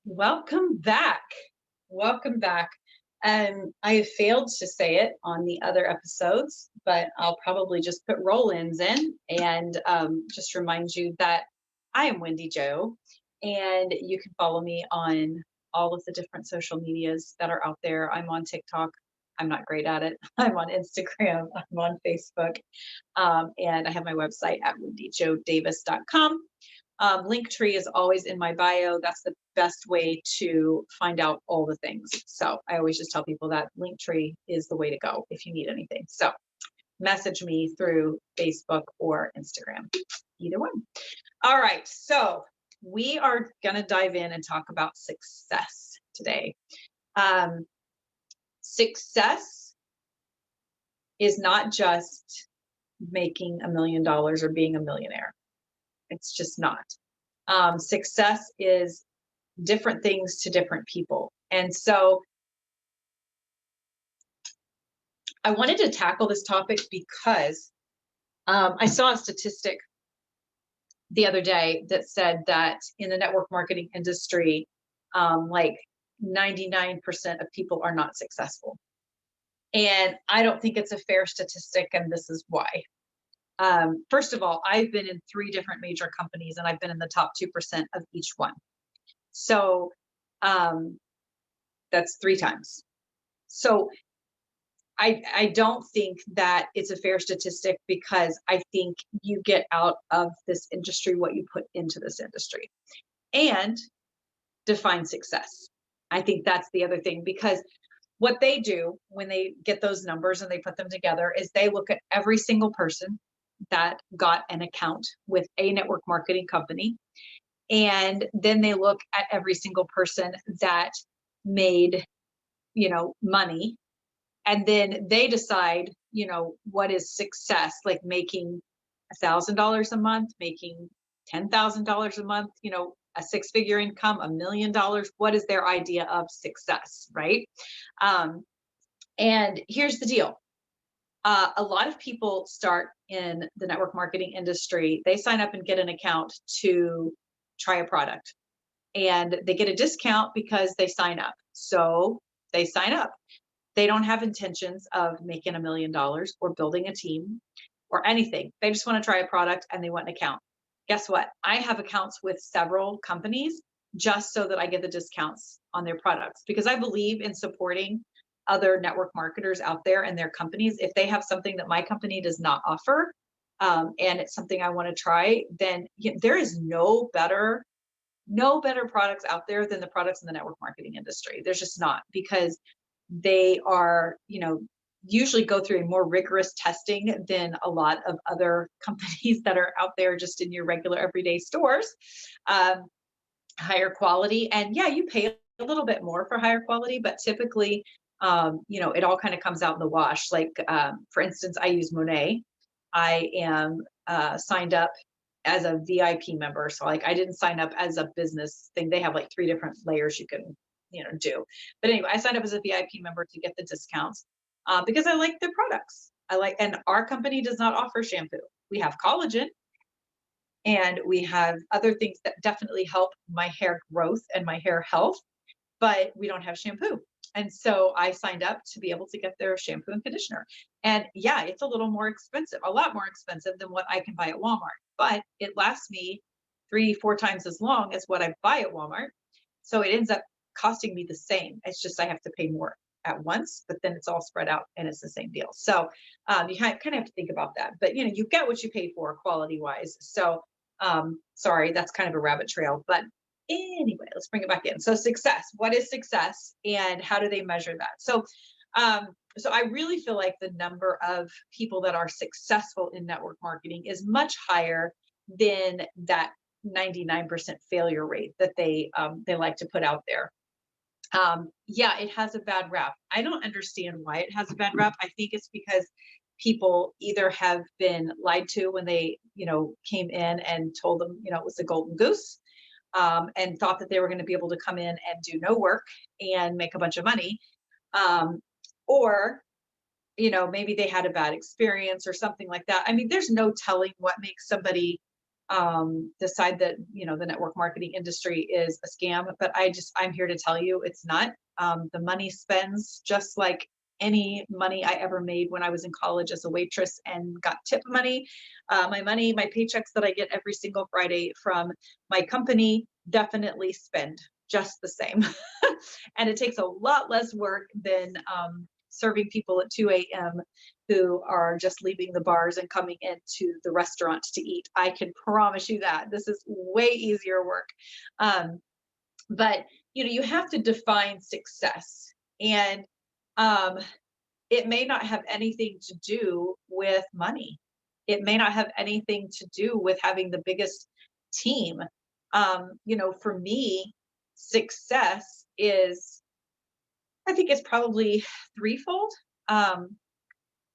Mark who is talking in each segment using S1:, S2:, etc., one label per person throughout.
S1: Welcome back. Welcome back. I have failed to say it on the other episodes, but I'll probably just put roll ins in and just remind you that I am Wendy Joe, and you can follow me on all of the different social medias that are out there. I'm on TikTok. I'm not great at it. I'm on Instagram. I'm on Facebook. And I have my website at wendyjoedavis.com. Linktree is always in my bio. That's the best way to find out all the things. So I always just tell people that Linktree is the way to go if you need anything. So message me through Facebook or Instagram, either one. All right. So we are going to dive in and talk about success today. Success is not just making $1 million or being a millionaire. It's just not. Success is different things to different people. And so I wanted to tackle this topic because I saw a statistic the other day that said that in the network marketing industry, like 99% of people are not successful. And I don't think it's a fair statistic, and this is why. First of all, I've been in 3 different major companies, and I've been in the top 2% of each one. So that's 3 times. So I don't think that it's a fair statistic, because I think you get out of this industry what you put into this industry, and define success. I think that's the other thing, because what they do when they get those numbers and they put them together is they look at every single person that got an account with a network marketing company. And then they look at every single person that made, money. And then they decide, what is success, like making $1,000 a month, making $10,000 a month, a 6-figure income, $1 million. What is their idea of success, right? And here's the deal. A lot of people start in the network marketing industry. They sign up and get an account to try a product, and they get a discount because they sign up. So they sign up. They don't have intentions of making $1 million or building a team or anything. They just want to try a product and they want an account. Guess what? I have accounts with several companies just so that I get the discounts on their products, because I believe in supporting other network marketers out there and their companies. If they have something that my company does not offer, and it's something I want to try, then there is no better products out there than the products in the network marketing industry. There's just not, because they are, usually go through a more rigorous testing than a lot of other companies that are out there just in your regular everyday stores. Higher quality, and yeah, you pay a little bit more for higher quality, but typically, it all kind of comes out in the wash. Like, for instance, I use Monet. I am signed up as a VIP member. So like, I didn't sign up as a business thing. They have like 3 different layers you can, do. But anyway, I signed up as a VIP member to get the discounts, because I like their products. And our company does not offer shampoo. We have collagen, and we have other things that definitely help my hair growth and my hair health, but we don't have shampoo. And so I signed up to be able to get their shampoo and conditioner. And yeah, it's a little more expensive, a lot more expensive than what I can buy at Walmart, but it lasts me 3, 4 times as long as what I buy at Walmart. So it ends up costing me the same. It's just I have to pay more at once, but then it's all spread out and it's the same deal. So you kind of have to think about that. But you get what you pay for quality wise. So sorry, that's kind of a rabbit trail, but anyway, let's bring it back in. So success, what is success and how do they measure that? So I really feel like the number of people that are successful in network marketing is much higher than that 99% failure rate that they like to put out there. Yeah, it has a bad rap. I don't understand why it has a bad rap. I think it's because people either have been lied to when they, came in and told them, it was a golden goose, and thought that they were going to be able to come in and do no work and make a bunch of money. Or, maybe they had a bad experience or something like that. I mean, there's no telling what makes somebody decide that, the network marketing industry is a scam, but I'm here to tell you it's not. The money spends just like any money I ever made when I was in college as a waitress and got tip money. My paychecks that I get every single Friday from my company definitely spend just the same. And it takes a lot less work than serving people at 2 a.m. who are just leaving the bars and coming into the restaurant to eat. I can promise you that. This is way easier work. Um, but you have to define success. And um, it may not have anything to do with money. It may not have anything to do with having the biggest team. For me, success is, I think it's probably threefold. Um,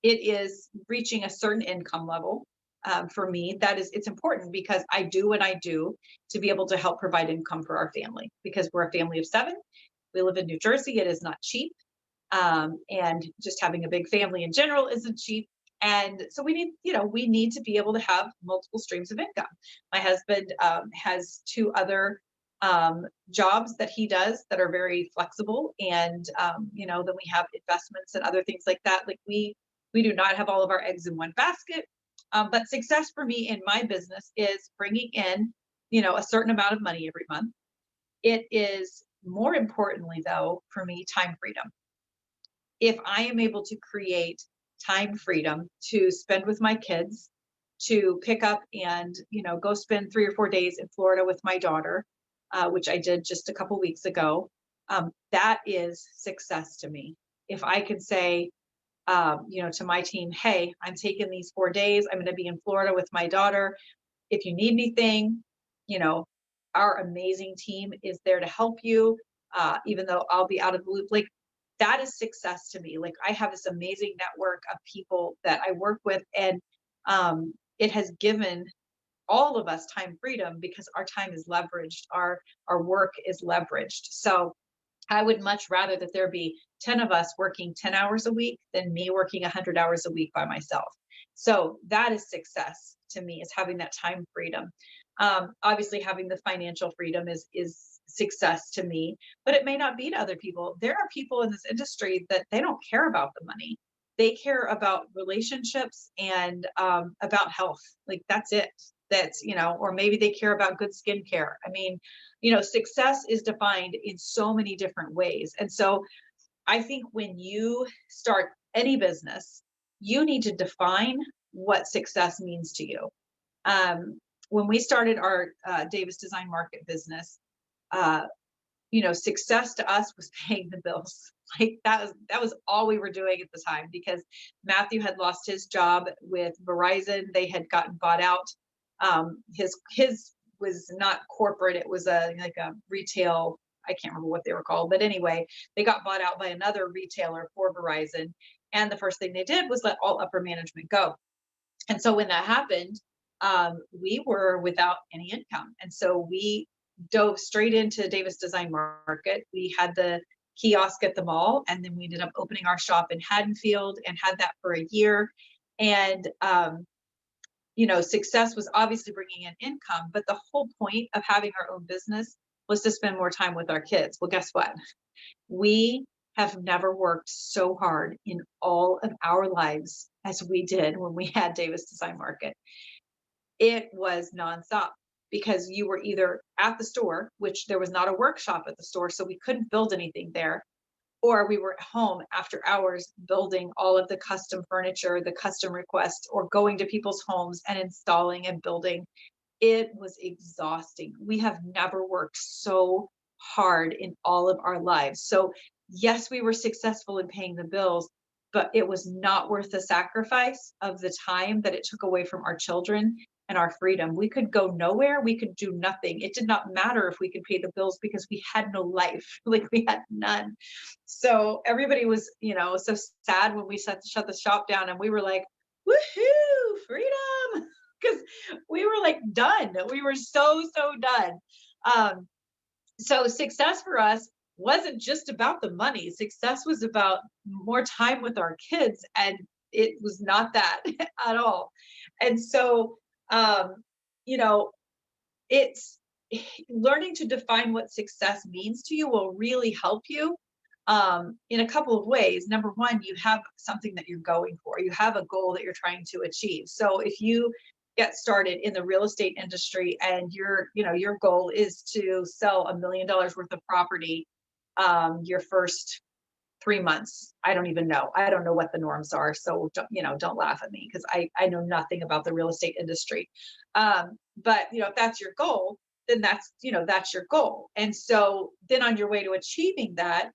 S1: it is reaching a certain income level. For me, it's important because I do what I do to be able to help provide income for our family because we're a family of seven. We live in New Jersey. It is not cheap. And just having a big family in general isn't cheap. And so we need to be able to have multiple streams of income. My husband has two other jobs that he does that are very flexible, and then we have investments and other things like that. Like we do not have all of our eggs in one basket. But success for me in my business is bringing in, a certain amount of money every month. It is more importantly, though, for me, time freedom. If I am able to create time freedom to spend with my kids, to pick up and go spend 3 or 4 days in Florida with my daughter, which I did just a couple weeks ago, that is success to me. If I could say, to my team, hey, I'm taking these 4 days. I'm going to be in Florida with my daughter. If you need anything, you know, our amazing team is there to help you, even though I'll be out of the loop. Like that is success to me. Like I have this amazing network of people that I work with, and it has given all of us time freedom because our time is leveraged, our work is leveraged. So I would much rather that there be 10 of us working 10 hours a week than me working 100 hours a week by myself. So that is success to me, is having that time freedom. Obviously, having the financial freedom is success to me, but it may not be to other people. There are people in this industry that they don't care about the money. They care about relationships and about health. Like that's it. Or maybe they care about good skincare. I mean, success is defined in so many different ways. And so I think when you start any business, you need to define what success means to you. When we started our Davis Design Market business, uh, success to us was paying the bills. Like that was all we were doing at the time because Matthew had lost his job with Verizon. They had gotten bought out. His was not corporate. It was like a retail. I can't remember what they were called, but anyway, they got bought out by another retailer for Verizon. And the first thing they did was let all upper management go. And so when that happened, we were without any income. And so we dove straight into Davis Design Market. We had the kiosk at the mall, and then we ended up opening our shop in Haddonfield and had that for a year. And success was obviously bringing in income, but the whole point of having our own business was to spend more time with our kids. Well, guess what? We have never worked so hard in all of our lives as we did when we had Davis Design Market. It was nonstop because you were either at the store, which there was not a workshop at the store, so we couldn't build anything there, or we were at home after hours building all of the custom furniture, the custom requests, or going to people's homes and installing and building. It was exhausting. We have never worked so hard in all of our lives. So, yes, we were successful in paying the bills, but it was not worth the sacrifice of the time that it took away from our children and our freedom. We could go nowhere. We could do nothing. It did not matter if we could pay the bills because we had no life. Like we had none. So everybody was, so sad when we shut the shop down, and we were like, woohoo, freedom. Because we were like done. We were so done. So success for us wasn't just about the money. Success was about more time with our kids, and it was not that at all. And so, um, you know, it's learning to define what success means to you will really help you in a couple of ways. Number one, you have something that you're going for. You have a goal that you're trying to achieve. So if you get started in the real estate industry and your goal is to sell $1 million worth of property your first 3 months. I don't even know. I don't know what the norms are. So don't laugh at me because I know nothing about the real estate industry. But if that's your goal, then that's your goal. And so then on your way to achieving that,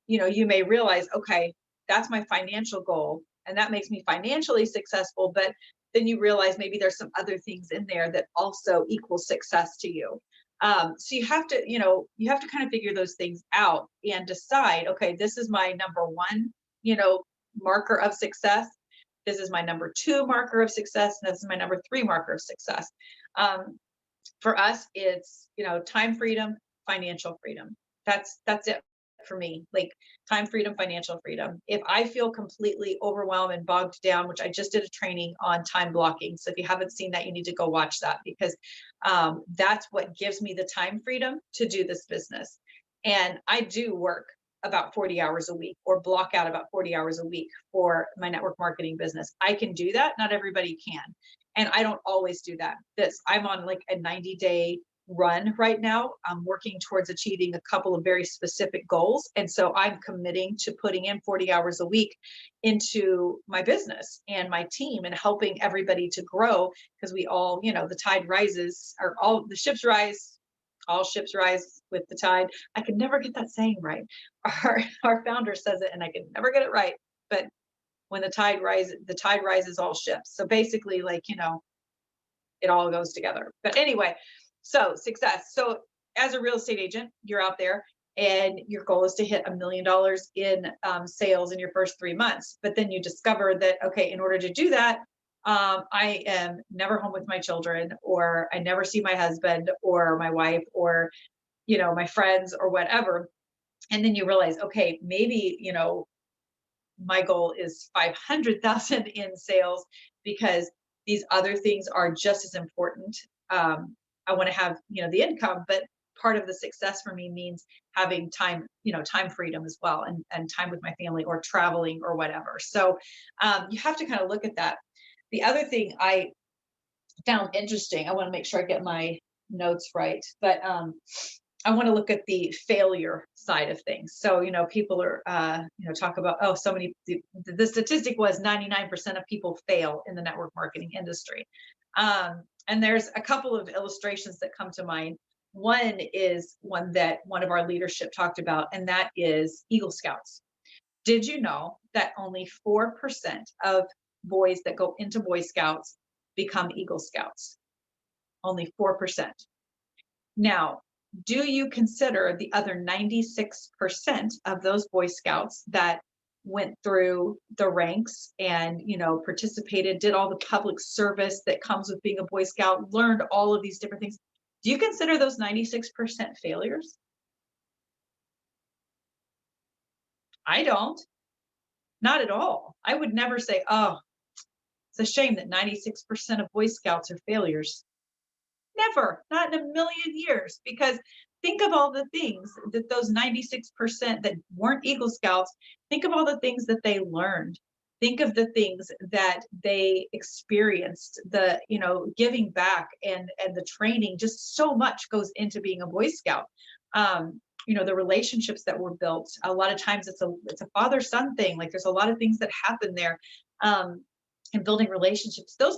S1: you may realize, okay, that's my financial goal, and that makes me financially successful. But then you realize maybe there's some other things in there that also equal success to you. So you have to kind of figure those things out and decide, okay, this is my number one, marker of success. This is my number two marker of success. And this is my number three marker of success. For us, it's, time freedom, financial freedom. That's it for me. Like time freedom, financial freedom. If I feel completely overwhelmed and bogged down, which I just did a training on time blocking. So if you haven't seen that, you need to go watch that, because that's what gives me the time freedom to do this business. And I do work about 40 hours a week, or block out about 40 hours a week for my network marketing business. I can do that. Not everybody can. And I don't always do that. I'm on like a 90-day run right now. I'm working towards achieving a couple of very specific goals. And so I'm committing to putting in 40 hours a week into my business and my team and helping everybody to grow, because we all, the tide rises, or all the ships rise, all ships rise with the tide. I can never get that saying right. Our founder says it and I can never get it right. But when the tide rises all ships. So basically, it all goes together. But anyway, so success. So as a real estate agent, you're out there and your goal is to hit $1 million in sales in your first 3 months. But then you discover that, okay, in order to do that, I am never home with my children, or I never see my husband or my wife, or, my friends or whatever. And then you realize, okay, maybe, my goal is 500,000 in sales, because these other things are just as important. I want to have, the income, but part of the success for me means having time, time freedom as well, and time with my family, or traveling or whatever. So you have to kind of look at that. The other thing I found interesting, I want to make sure I get my notes right, but I want to look at the failure side of things. So, people are, talk about, oh, the statistic was 99% of people fail in the network marketing industry. And there's a couple of illustrations that come to mind. One is one that one of our leadership talked about, and that is Eagle Scouts. Did you know that only 4% of boys that go into Boy Scouts become Eagle Scouts? Only 4%. Now, do you consider the other 96% of those Boy Scouts that went through the ranks and, participated, did all the public service that comes with being a Boy Scout, learned all of these different things? Do you consider those 96% failures? I don't. Not at all. I would never say, oh, it's a shame that 96% of Boy Scouts are failures. Never, not in a million years, because think of all the things that those 96% that weren't Eagle Scouts, think of all the things that they learned. Think of the things that they experienced, the, giving back and the training. Just so much goes into being a Boy Scout. The relationships that were built. A lot of times it's a father-son thing. Like there's a lot of things that happen there. And building relationships. Those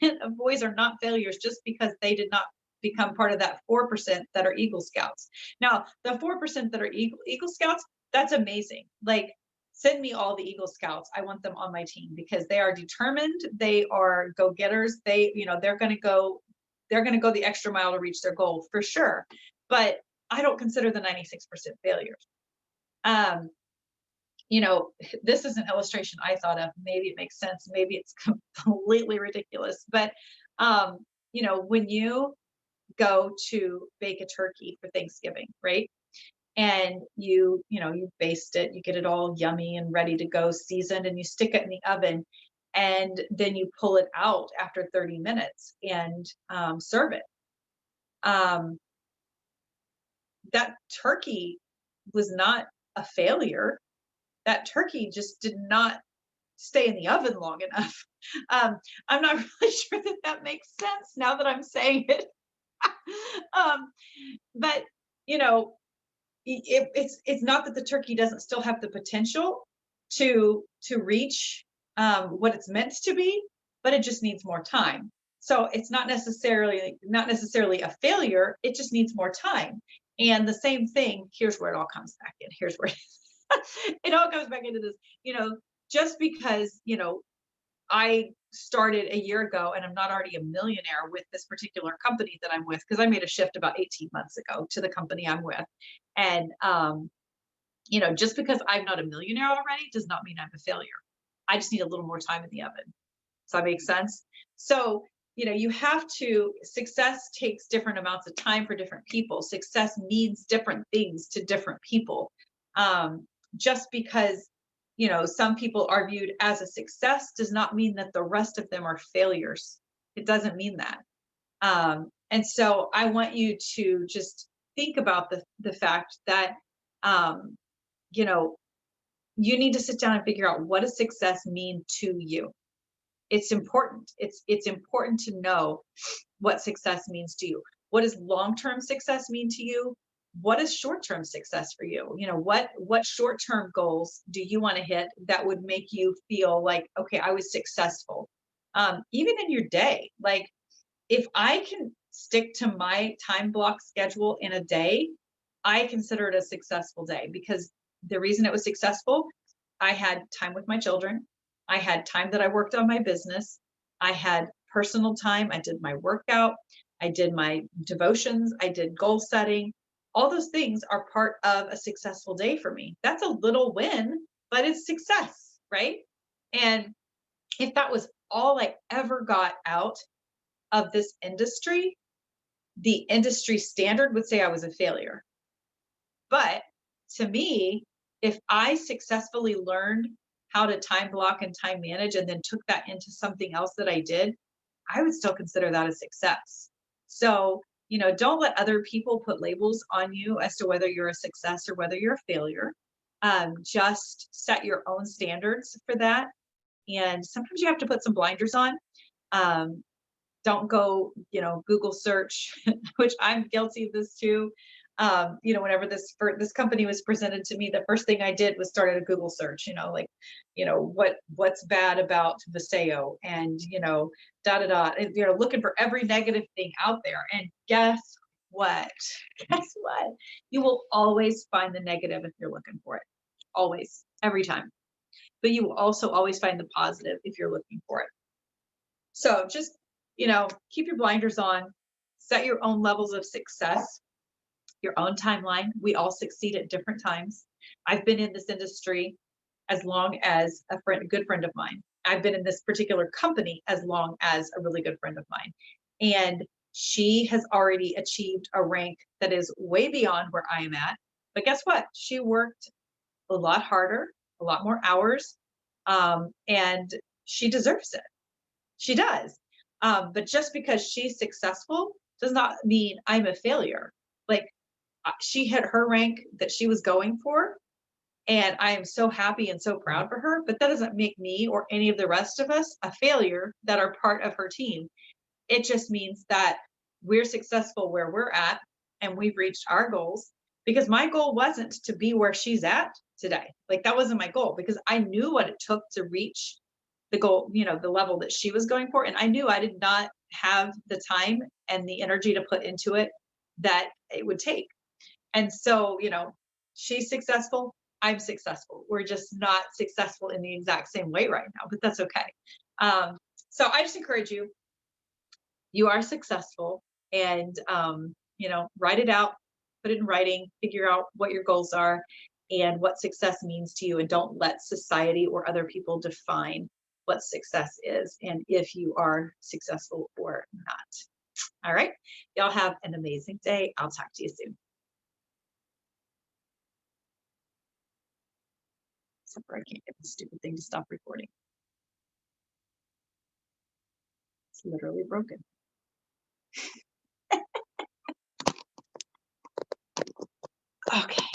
S1: 96% of boys are not failures just because they did not become part of that 4% that are Eagle Scouts. Now, the 4% that are Eagle Scouts, that's amazing. Like, send me all the Eagle Scouts. I want them on my team, because they are determined. They are go-getters. They're going to go the extra mile to reach their goal for sure. But I don't consider the 96% failures. This is an illustration I thought of. Maybe it makes sense. Maybe it's completely ridiculous. But, when you go to bake a turkey for Thanksgiving, right? And you baste it, you get it all yummy and ready to go, seasoned, and you stick it in the oven. and then you pull it out after 30 minutes and serve it. Um, that turkey was not a failure. That turkey just did not stay in the oven long enough. I'm not really sure that that makes sense now that I'm saying it. um, but you know, it's not that the turkey doesn't still have the potential to reach what it's meant to be, but it just needs more time. So it's not necessarily a failure. It just needs more time. And the same thing. Here's where it all comes back in. Here's where it all comes back into this. You know, just because I started a year ago and I'm not already a millionaire with this particular company that I'm with, because I made a shift about 18 months ago to the company I'm with. And, just because I'm not a millionaire already does not mean I'm a failure. I just need a little more time in the oven. Does that make sense? So, you have to, success takes different amounts of time for different people. Success means different things to different people. Um, just because, some people are viewed as a success does not mean that the rest of them are failures. It doesn't mean that. And so I want you to just think about the fact that, um, you know, you need to sit down and figure out, what does success mean to you? It's important. It's important to know what success means to you. What does long-term success mean to you? What is short-term success for you? What short-term goals do you want to hit that would make you feel like, okay, I was successful? Even in your day, like, if I can stick to my time block schedule in a day, I consider it a successful day, because the reason it was successful, I had time with my children. I had time that I worked on my business. I had personal time. I did my workout. I did my devotions. I did goal setting. All those things are part of a successful day for me. That's a little win, but it's success, right? And if that was all I ever got out of this industry, the industry standard would say I was a failure. But to me, if I successfully learned how to time block and time manage and then took that into something else that I did, I would still consider that a success. So, don't let other people put labels on you as to whether you're a success or whether you're a failure. Just set your own standards for that. And sometimes you have to put some blinders on. Um, don't go, Google search, which I'm guilty of this too. Whenever this company was presented to me, the first thing I did was started a Google search, like, what's bad about Viseo, and, da da da, and, looking for every negative thing out there. And guess what? Guess what? You will always find the negative if you're looking for it. Always, every time. But you will also always find the positive if you're looking for it. So just, keep your blinders on, set your own levels of success, your own timeline. We all succeed at different times. I've been in this industry as long as a good friend of mine. I've been in this particular company as long as a really good friend of mine. And she has already achieved a rank that is way beyond where I am at. But guess what? She worked a lot harder, a lot more hours, and she deserves it. She does. But just because she's successful does not mean I'm a failure. Like, she hit her rank that she was going for, and I am so happy and so proud for her. But that doesn't make me or any of the rest of us a failure that are part of her team. It just means that we're successful where we're at, and we've reached our goals, because my goal wasn't to be where she's at today. Like, that wasn't my goal, because I knew what it took to reach the goal, the level that she was going for. And I knew I did not have the time and the energy to put into it that it would take. And so, she's successful. I'm successful. We're just not successful in the exact same way right now, but that's okay. So I just encourage you, you are successful, and, write it out, put it in writing, figure out what your goals are and what success means to you. And don't let society or other people define what success is and if you are successful or not. All right. Y'all have an amazing day. I'll talk to you soon. Except for I can't get the stupid thing to stop recording. It's literally broken. Okay.